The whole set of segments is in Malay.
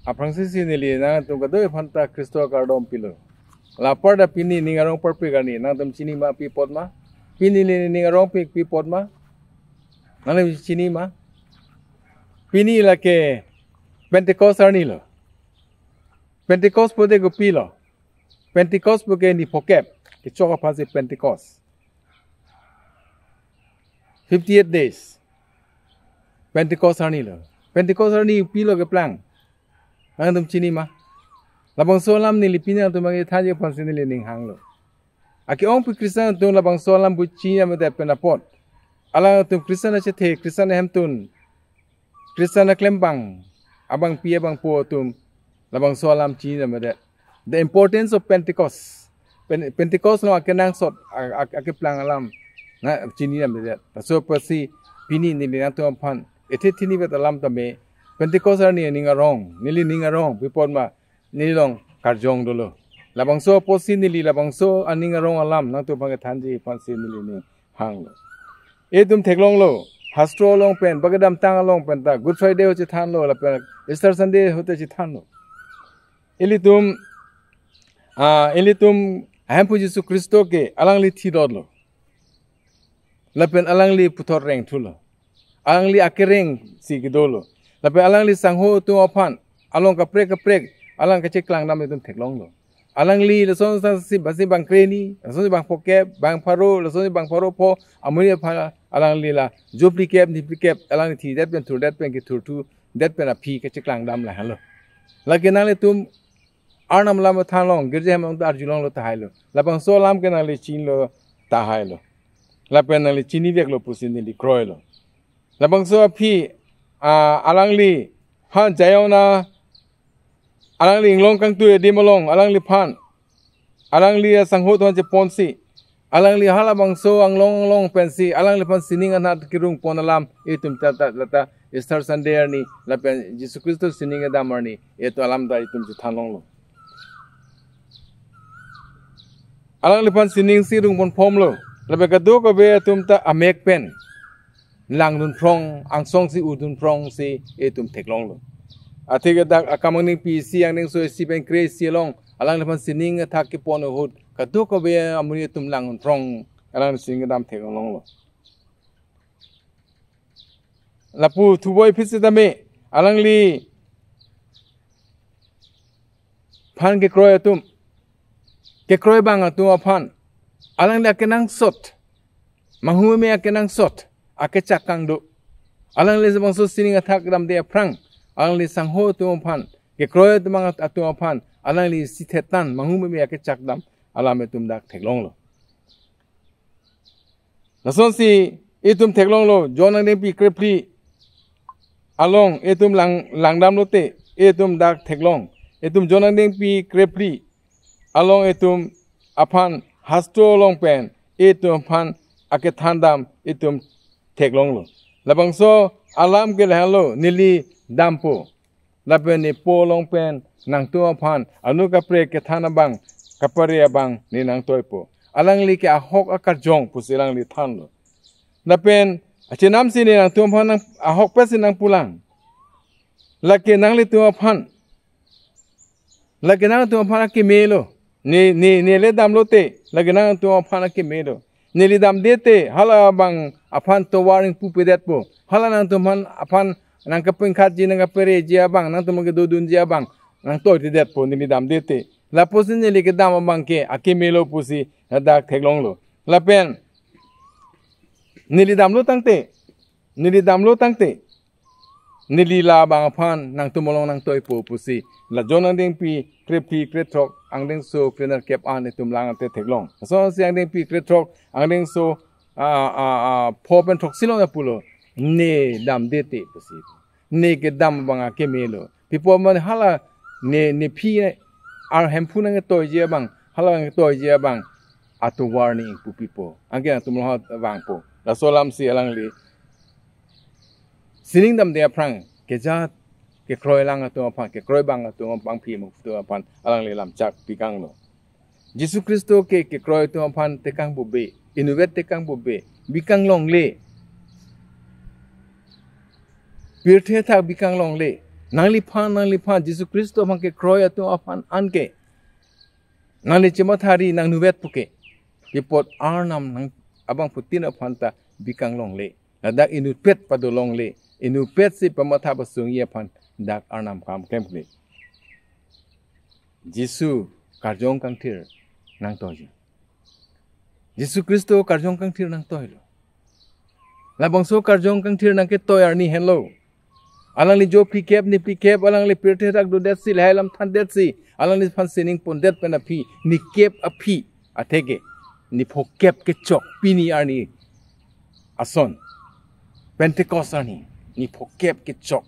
aprang sisi nili na tum kadoi phanta Kristo kardom pilo lapar da pini ningarong perpegani na tum chini ma pi pot ma pini ningarong pi pot ma nale chini ma pini la ke Pentecost arni lo Pentecost pode go pilo Pentecost pode ni pokep ke choka phase Pentecost 58 days Pentecost arni lo Pentecost arni pilo ke plang ang tum chini ma labang solam ni lipina tum magi thaje phase ni le ning hang lo aki ong pi Christian tum labang solam bu china me de penapot ala tum Christian che the Christian hamtun Christian klembang abang pia bang po tum labang solam china me de the importance of Pentecost Pentecost no akenang sot ake plang alam na chini me de so pasi pini ni le tum phan ethe thini bet alam tame Pentecost ni ningarong nili ningarong pipon ma nilong karjong dolo labangso posi nili labangso aningarong alam nang tu bang thanji pansi nili ni hang edum theklong lo hastro long pen bagadam tang long pen ta good friday ho chi than lo la pen easter sunday hote chi than lo elitum ham pu jesu christo ke alangli thi dot lo la pen alangli puthor reng thulo alangli akereng si gidolo lape alang li sangho tu ophan along ka prek alang ka cheklang nam tum theklong lo alang li la son sa si basi bang kreni la son bang poke bang pharo la son bang pharo pho amuri pha alang li la jopli kep ni kep alang thi that pen ki thur tu that pen a phi ka cheklang dam la halo la ke nang le tum arnam lam than long girje ham ta arjulong lo ta hai lo la bang so lam ke nang le chin lo ta hai lo la pen nang le chini vek lo pusin ni kroi lo la bang so phi alangli phan jayona alangli inglong kang tu edimolong alangli phan alangli sangho thon je ponsi alangli hala bangso anglong pensi alangli phan sining anat kirung ponalam etum ta Easter Sunday ni la pen Jesus Christo sining damarni eto alam da itum je thanong lo alangli phan sining sirung pon phom lo la be kadu ko be tum ta amek pen lang dun prong ang song si udun prong si etum theklong lo athiga dak akamang pi si ang ning so si ben kre si long alang lepan sining thak ki pon hut kadu ko be amuni tum lang prong alang sing dam theklong lo lapu thuboi phisidame alang li phan ke kroy tum ke kroy bang atu phan alang la kenang sot manghu me kenang sot ake cakang do alang le bang so sining athak dam de prang alang le sangho tu phan ke kroy tu mang atu phan alang le sithetan mangu me ake chak dam alame tum dak theklong lo lason si etum theklong lo jonang de pi krepli along etum lang dam lo te etum dak theklong etum jonang de pi krepli along etum aphan hasto long pen etum phan ake thandam etum theklong lo labang so alam ke halo nili dampo lapen ni po long pen nang tu phan anu ka pre ke thana bang kapare bang ni nang toy po alang li ke ahok akar jong pusilang li than lo lapen achinam si ni nang tu phan nang ahok pe si nang pulang lake nang li tu phan lake nang tu phan ke melo ni le dam lo te lake nang tu phan ke melo nili dam dete hala bang aphan to waring pupedet po hala nang tuman aphan nang kapeng khaji nang kapere jia bang nang tumage dodun jia bang nang to det po nili dam dete la posin nili ke dam bang ke akimelo pusi da theklong lo la pen nili dam lo tangte nili la bang aphan nang tumolong nang toy po pusi la jonang ding pi kretrok ang ding so krener kep an tumlang ate theklong so siang ding pi kretrok ang ding so popen thok silong na pulo ne dam dete pusi ne ke dam banga ke melo pipo man hala ne phi ar hempu na toy je bang hala ng toy je bang atu warning pu pipo angge tumlo bang po la solam si alang li sining dam de prang ke ja ke kroy lang atu pan ke kroy bang atu pang phi mu tu pan alang li lam chak pikang lo Jesus Christo ke kroy tu pan tekang bube innovate tekang bube bikang long le pirthe thak bikang long le nang lipa Jesu Kristo mang ke kroy atu apan anke nang li chemathari nang nuvet puke ipot arnam nang abang putin apan ta bikang long le ladak inu pet padolong le inu pet si pamatha basung ye apan dak arnam kam kem le Jesu karjong kang thir nang toy Jesu Kristo karjong kang thir nang toy lo labang so karjong kang thir nang ke toy arni hello alang li jo pikep ni pikep alang li pirte rak do det si lailam than det si alang li fan sining pon det pen api ni kep api athege ni phokep ke chok pini arni ason Pentecost arni ni phokep ke chok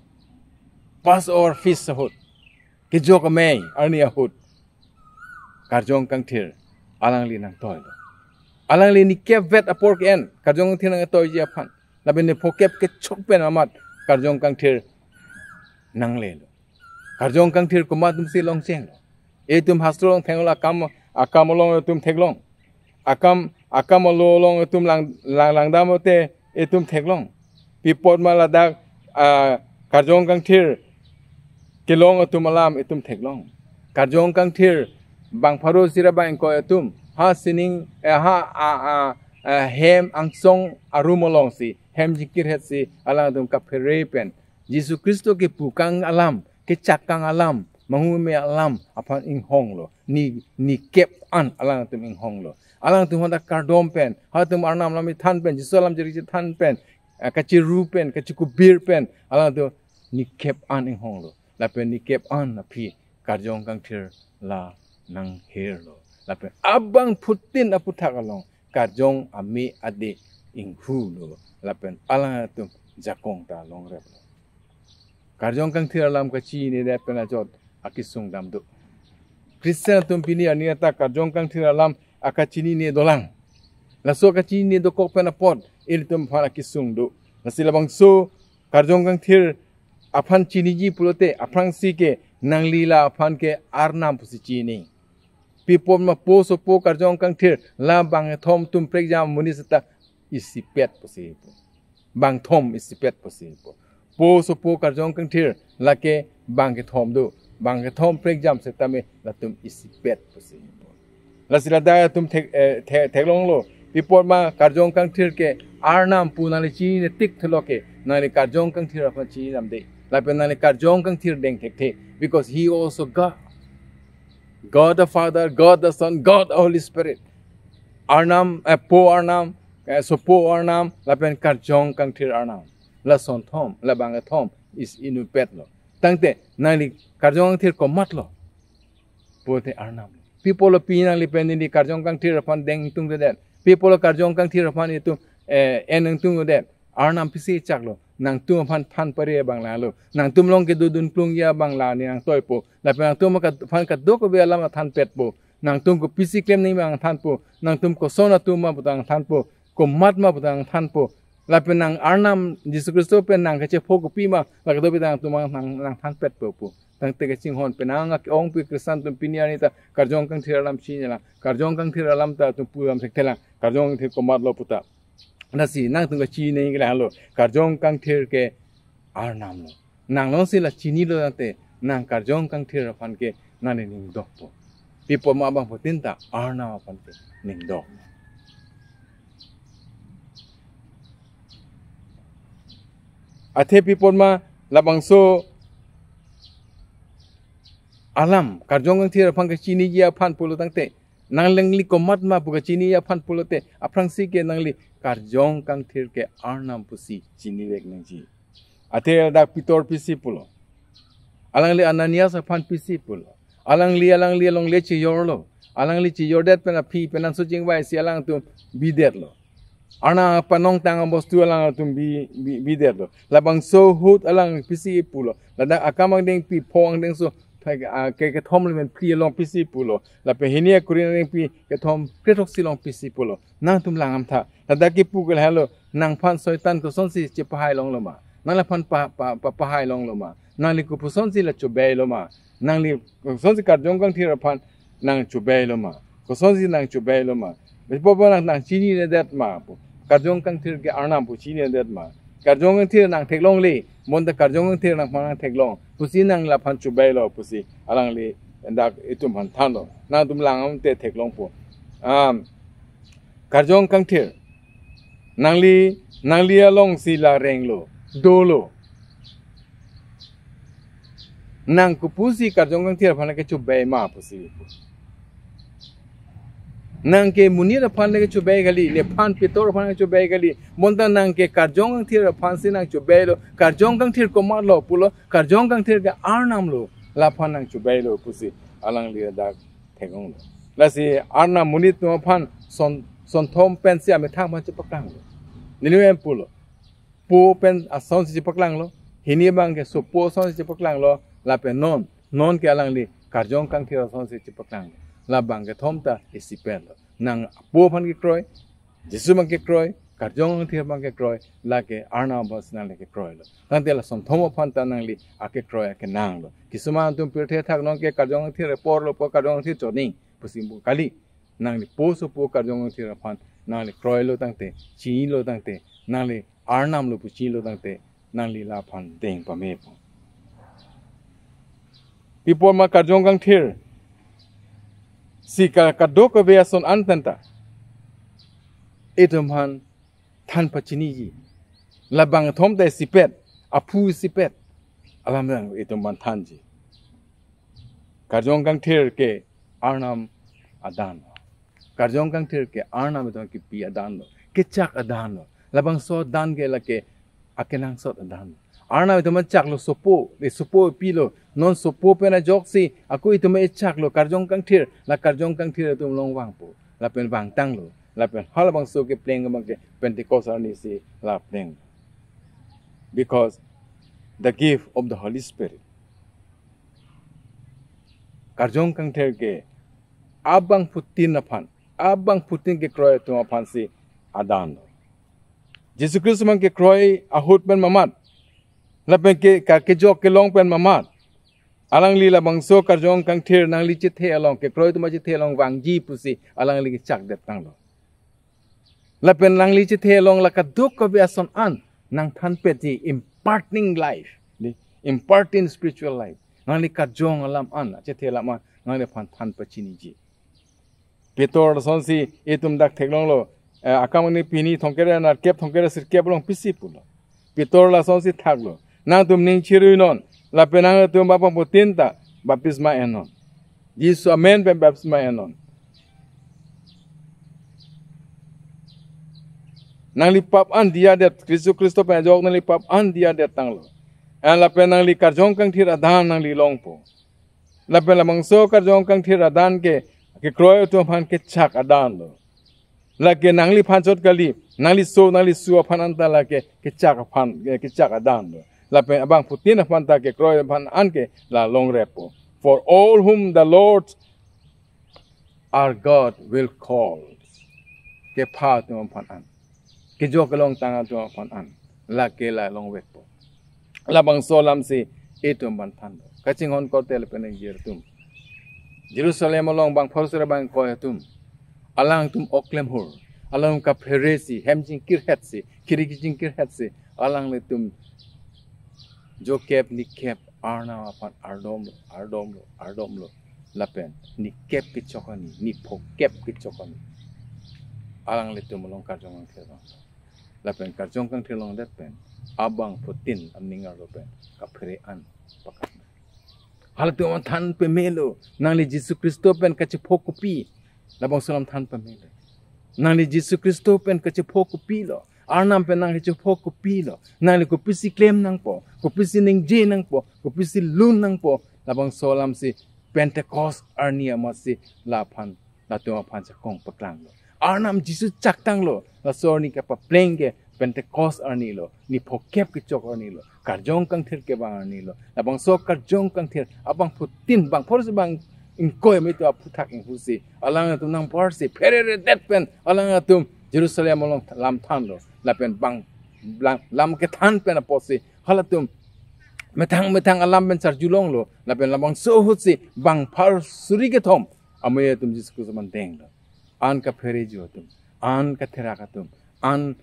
Passover feast hot ke jok mai arni ahut karjong kang thir alang li nang toy alang li ni kep vet apor ke en karjong kang thir nang toy je phan laben ni phokep ke chok pen amat karjong kang thir nang le lo karjong kang thir ko matum si long cheng lo e tum hastrong thengla akam long tum theglong akam lo long tum lang damote e tum theglong pipot maladak karjong kang thir kilong tum alam e tum theglong karjong kang thir bang pharo sira bang ko tum ha sining hem angsong arumolong si hem jikir het si alang tum kapere pen Jesu Kristo ke pukang alam ke cakang alam mangume alam apan ing hong lo ni kep an alang tum ing hong lo alang tum honda kardom pen ha tum arnam lami than pen Jesu alam jeri than pen kachi ru pen kachi kubir pen alang tum ni kep an ing hong lo la pen ni kep an na phi karjong kang thir la nang her lo la pen abang putin aputhak along karjong ami ade ing hu lo la pen alang tum jakong ta long rep lo karjong kang thir alam ka chi ni de pen ajot akisung dam do Christian tum pini aniata karjong kang thir alam akachini ni dolang laso ka chi ni do kok pen apot il tum phana kisung do lasilabang so karjong kang thir aphan chini ji pulote aprang si ke nanglila aphan ke arnam pusi chini pipon ma po so po karjong kang thir la bang thom tum pregjam munisata isipet pusi bang thom isipet pusi po so po karjong kang thir la ke bang ke thom do bang ke thom pregjam setame la tum isipet pusi la silada tum theglong lo pipon ma karjong kang thir ke arnam punali chi ne tik thloke nani karjong kang thir apha chi namde la penani karjong kang thir deng thek because he also God the Father, God the Son, God the Holy Spirit. Arnam, po arnam, so po arnam, la pen karjong kang thir arnam. La son thom, la bang thom is inu pet lo. Tangte nali karjong thir ko mat lo. Po te arnam. People lo pinang li pen ni karjong kang thir apan deng tung de. People lo karjong kang thir apan itu en tung de. Arnam pisi chak lo. Nang tum apan pan pare bangla lo. Nang tum long ke dudun plung ya bangla ni nang toy po. La pen nang tum ka pan ka do ko be alam than pet po. Nang tum ko pisi klem ni bang than po. Nang tum ko sona tum ma butang than po. Ko mat ma butang than po. La pen nang arnam Jesu Kristo pen nang ka che po ko pi ma la ka do be nang tum nang than pet po. Tang te ka ching hon pen nang ak ong pi Kristan tum piniani ta karjong kang thir alam chi la. Karjong kang thir alam ta tum pu am sekela. Karjong thir ko mat lo puta. Nasi nang tung ka chi nei gila halo karjong kang thir ke arnam lo nang long si la chini lo te nang karjong kang thir apan ke nani ning dok po pipo ma bang putin ta arnam apan ke ning dok athe pipo ma labang so alam karjong kang thir apan ke chini ya phan pulo tang te nang lengli komat ma buka chini ya phan pulo te aprang si ke nangli karjong kang thir ke arnam pusi chini rek nangji athe da pitor pisi pulo alang li Ananias aphan pisi pulo alang li long le chi yorlo alang li chi yordet pena phi penan so jing bai si alang tum bidet lo ana panong tang bostu alang tum bidet lo labang so hut alang pisi pulo lada akamang ding pi phong ding so ke thom le men pli long pisi pulo la pe hinia kurin ding pi ke thom kretok si long pisi pulo nang tum langam tha lada ki pu gel halo nang phan soitan ko son si che pahai long lo ma nang la phan pahai long lo ma nang li ku pu son si la chu be lo ma nang li son si karjong kang thir phan nang chu be lo ma ko son si nang chu be lo ma be po nang chini ne dat ma karjong kang thir ke arnam pu chini ne dat ma karjong kang thir nang thek long le mon da karjong thir nang phang theklong pusi nang la phan chu bai lo pusi alang li dak itum han than lo na tum lang am te theklong po karjong kang thir nangli along si la reng lo do lo nang ku pusi karjong kang thir phang ke chu bai ma pusi nang ke munir phan le chu bai gali le phan pitor phan chu bai gali monta nang ke karjong kang thir phan si nang chu bai lo karjong kang thir ko ma lo pulo karjong kang thir ga arnam lo la phan nang chu bai lo pusi alang li da thegong lo la si arna munit no phan son thom pen si ame thang ma chu paklang lo nilu em pulo pu pen a son si paklang lo hini bang ke so po son si paklang lo la pe non ke alang li karjong kang thir son si paklang lo la bang ke thom ta isipel nang po phan ke kroi jisu mang ke kroi karjong thir bang ke kroi la ke arna bas na le ke kroi lo tan te la som thom phan ta nang li a ke kroi ke nang lo kisuma tum pir the thak nong ke karjong thir por lo po karjong thir choning pusim bu kali nang li po so po karjong thir phan nang li kroi lo tang te chi lo tang te nang li arnam lo pu chi lo tang te nang li la phan deng pa me po people ma karjong kang thir si kadok be son antanta etum han than pachini ji labang thom te sipet apu sipet alam rang etum ban than ji karjong kang thir ke arnam adan karjong kang thir ke arnam to ki pi adan ke chak adan labang so dan ke la ke akenang so adan arna itu macak lo sopo pi lo non sopo pena joksi aku itu macak lo karjong kang thir la karjong kang thir tu long wang po la pen bang tang lo la pen hal bang so ke pleng bang ke Pentecostal ni si la pleng because the gift of the Holy Spirit karjong kang thir ke abang putin ke kroy tu aphan si adan Jesus Christ mang ke kroy ahut ben mamat lapen ke jok ke long pen mamat alang li la bangso karjong kang thir nang li chithe along ke kroi tu ma chithe along wangji pusi alang li chak det tang lo lapen nang li chithe along la ka duk ko be son an nang than pe ti imparting life imparting spiritual life nang li karjong alam an chithe lama nang le phan pachini ji petor son si etum dak theklong lo akamani pini thongkere na kep thongkere sir kep long pisi pulo petor la son si thaklo na tum ning chiru non la penang tum bapa putinta baptisma enon Jesus amen ben baptisma enon nang li pap an dia det Kristo pen jok nang li pap an dia det tanglo an la penang li karjong kang thir adan nang li longpo la pen la mangso karjong kang thir adan ke kroy tu phan ke chak adan lo la ke nang li phan chot kali nang li su phan anta la ke chak adan lo la pen abang putin phan ta ke kroy phan an ke la long repo for all whom the Lord our God will call ke pha tu phan an ke jok long tanga tu phan an la ke la long repo la bang so lam si etum ban than ka ching hon ko tel pen yer tum Jerusalem along bang phosra bang ko tum alang tum oklem hur alang ka pheresi hemjing kir hetsi kirigijing kir hetsi alang le tum jo kep ni kep arna apan ardom lo lapen ni kep ki chokani ni phok kep ki chokani alang le tum long ka jong thelo lapen ka jong kang thelong dat pen abang putin amninga lo pen ka phere an pakat hal tu man than pe melo nang le Jesus Kristo pen ka phok pi labang salam than pe melo nang le Jesus Kristo pen ka phok pi lo arnam pen nang le phok pi lo nang le ko pisi claim nang po ko pisi ning je nang po ko pisi lun nang po labang salam si Pentecost arnia ma si la phan la tu phan cha kong paklang lo arnam Jesus chak tang lo la sorni ka pa plenge Pentecost arni lo ni phokep ki chok arni lo karjong kang thir ke bang arni lo labang so karjong kang thir abang putin bang forse bang in koy me to puthak in husi alang tum nang parsi ferere det pen alang tum Jerusalem long lam than lo la pen bang lam ke than pen aposi halatum metang alam ben sar julong lo la pen labang so husi bang par suri ke thom amoy tum Jesus ko man deng lo an ka fere jo tum an ka thera ka tum an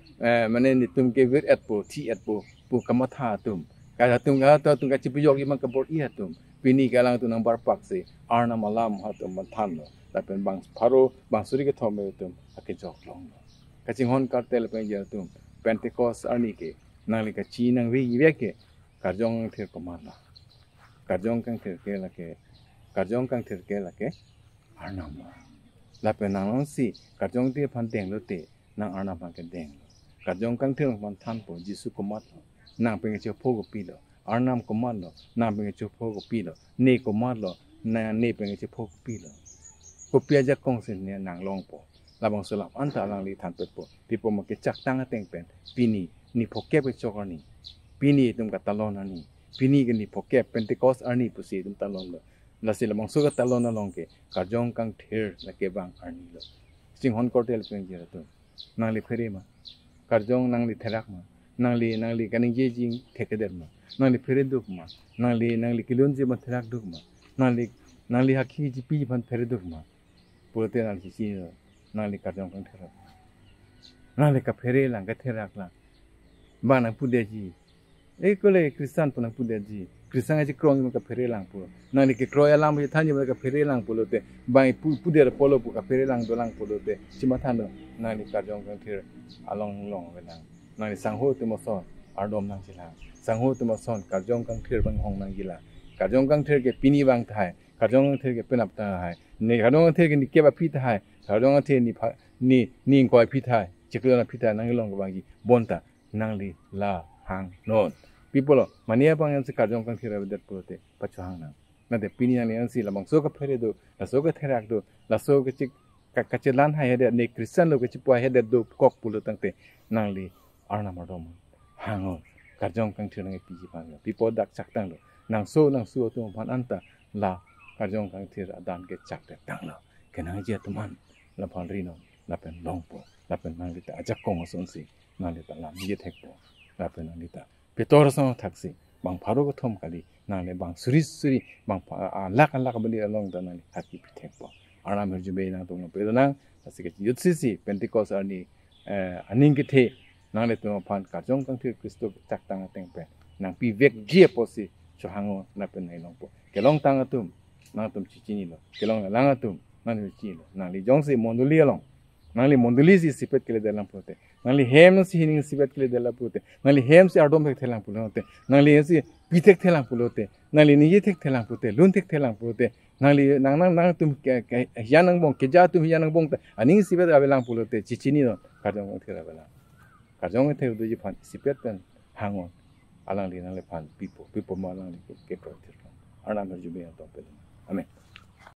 mane ni tum ke vir et po thi et po pu kamatha tum Kaya tung ka chipiyok imang kabor iya tum. Pini kalang tu nang barpak si arna malam hatum mantan lo. Lapen bang paro bang suri ke thome tum ake jok long lo. Kaching hon kartel pen ya tum. Pentecost arni ke nang li ka chi nang wi ye ke karjong thir komala. Karjong kang thir ke la ke karjong kang thir ke la ke arna ma. Lapen nang si karjong ti phan deng lo te nang arna phan ke deng lo. Karjong kang thir mantan po jisu komat lo. Nang pengen cio pogo pilo, arnam komalo, nang pengen cio pogo pilo, ne komalo, na ne pengen cio pogo pilo. Kopi aja kongsin ne nang longpo, labang sulap anta lang li tan petpo, pipo make cak tanga tengpen, pini ni poke pe cokor ni, pini itum katalon ani, pini ke ni poke Pentecost arni pusi itum talon lo, lasi labang suka talon along ke, karjong kang thir la ke bang arni lo, sing hon kortel pengen jera tu, nang li pere ma, karjong nang li terak ma. Nangli kaning jing tekeder ma nangli pereduk ma nangli kilon je ma terak duk ma nangli hakhi ji pi pan pereduk ma pulte nangli si nangli karjong kang terak nangli ka pere lang ka terak la ba nang pude ji e kole kristan pun nang pude ji kristan ji krong ma ka pere lang pu nangli ke kroya lang bi than ji ma ka pere lang pulote ba pude polo pu ka pere lang do lang pulote chima than nangli karjong kang ter along long lang nang sangho tu moson ardom nang jila sangho tu moson karjong kang thir bang hong nang jila karjong kang thir ke pini bang thai karjong kang thir ke penap ta hai ne karjong kang thir ke ni ke ba phi thai karjong kang thir ni ko phi thai chiklo na phi thai nang long bang ji bonta nang li la hang non people mania bang yang se karjong kang thir abedat purote pachu hang nang na de pini nang yang si lamang so ka phere do la so ka therak do la so ka chik kachelan hai de ne christian lo ka chipwa he de do kok pulo tangte nang li arna madom hangon karjong kang thir nang piji pan pipo dak chak tang lo nang so tu pan anta la karjong kang thir adan ke chak te tang lo kenang je tuman la pan rino la pen longpo la pen nang lita ajak kong son si nang lita la mi thekpo la pen nang lita petor so thaksi bang pharo ko thom kali nang le bang suri bang lak bali along da nang haki thekpo arna merju be nang tong pe nang asike yutsisi pentecost arni aning ke the nang le tu pan karjong kang thir kristo chak tang tengpe nang pi vek je posi cho hango na pen nei longpo kelong tang atum nang tum chi ni lo kelong lang atum nang le chi lo nang li jong se monduli long nang li monduli si sipet kele delang pote nang li hem si hining sipet kele dela pote nang li hem si ardom thek thelang pulote nang li si pitek thelang pulote nang li ni thek thelang pote lun thek thelang pote nang li nang tum yanang bong ke ja tum yanang bong aning sipet abelang pulote chi ni lo karjong kang thir abelang karjong te udu ji pan sipet pen hangon alang li nang le pan pipo ma alang li ke pro thir arna merju be to pe